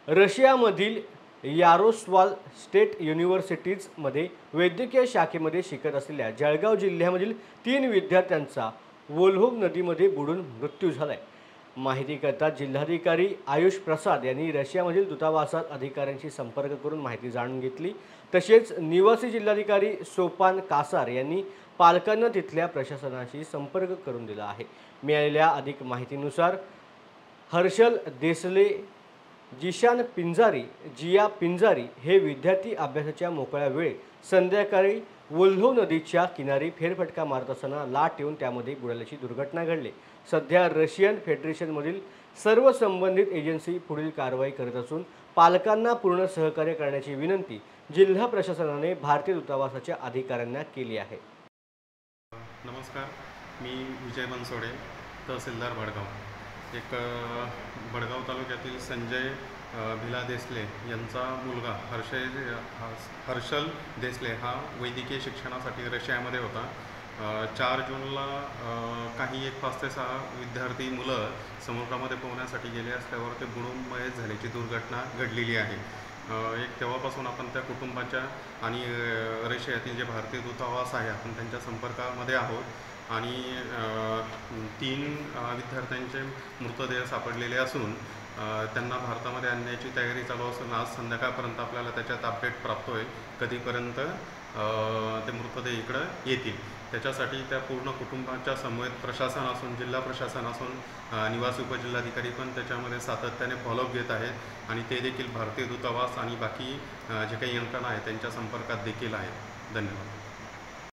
रशियामधील Yaroslav state युनिव्हर्सिटीजमध्ये वैद्यकीय शाखेमध्ये शिकत असलेल्या जळगाव जिल्ह्यामधील 3 विद्यार्थ्यांचा वोल्होग नदीमध्ये बुडून मृत्यू झालाय। माहिती करतात जिल्हाधिकारी आयुष प्रसाद यांनी रशियामधील दूतावासात अधिकाऱ्यांशी संपर्क करून माहिती जाणून घेतली। तसेच निवासी जिल्हाधिकारी सोपान कासार यांनी पालकांना तिथल्या प्रशासनाशी संपर्क करून दिला आहे। मिळालेल्या अधिक माहितीनुसार हर्षल देसले, जिशान पिंजारी, जिया पिंजारी हे विद्यार्थी अभ्यासाच्या मोकळ्या वेळेत संध्याकाळी वोल्होग नदीच्या किनारी फेरफटका मारत असताना लाट येऊन त्यामध्ये बुडाल्याची दुर्घटना घडली। सध्या रशियन फेडरेशनमधील सर्व संबंधित एजन्सी पुढील कारवाई करत असून पालकांना पूर्ण सहकार्य करण्याची विनंती जिल्हा प्रशासनाने भारतीय दूतावासाच्या अधिकाऱ्यांना केली आहे। नमस्कार, मी विजय बनसोडे, तहसीलदार भडगाव। एक भडगाव तालुक्यातील संजय भिला देसले यांचा मुलगा हर्षल देसले हा वैद्यकीय शिक्षणासाठी रशियामध्ये होता। 4 जूनला काही 1 5 ते 6 विद्यार्थी मुलं समुद्रामध्ये पोहण्यासाठी गेले असल्यावर ते बुडून मयत झाल्याची दुर्घटना घडलेली आहे। तेव्हापासून आपण त्या कुटुंबाच्या आणि रशियातील जे भारतीय दूतावास आहे आपण त्यांच्या संपर्कामध्ये आहोत आणि 3 विद्यार्थ्यांचे मृतदेह सापडलेले असून त्यांना भारतामध्ये आणण्याची तयारी चालू असून आज संध्याकाळपर्यंत आपल्याला त्याच्यात अपडेट प्राप्त होईल कधीपर्यंत ते मृतदेह इकडं येतील। त्याच्यासाठी त्या पूर्ण कुटुंबाच्या समवेत प्रशासन असून जिल्हा प्रशासन असून निवासी उपजिल्हाधिकारी पण त्याच्यामध्ये सातत्याने फॉलोअप घेत आहेत आणि ते देखील भारतीय दूतावास आणि बाकी जे काही यंत्रणा आहे त्यांच्या संपर्कात देखील आहेत। धन्यवाद।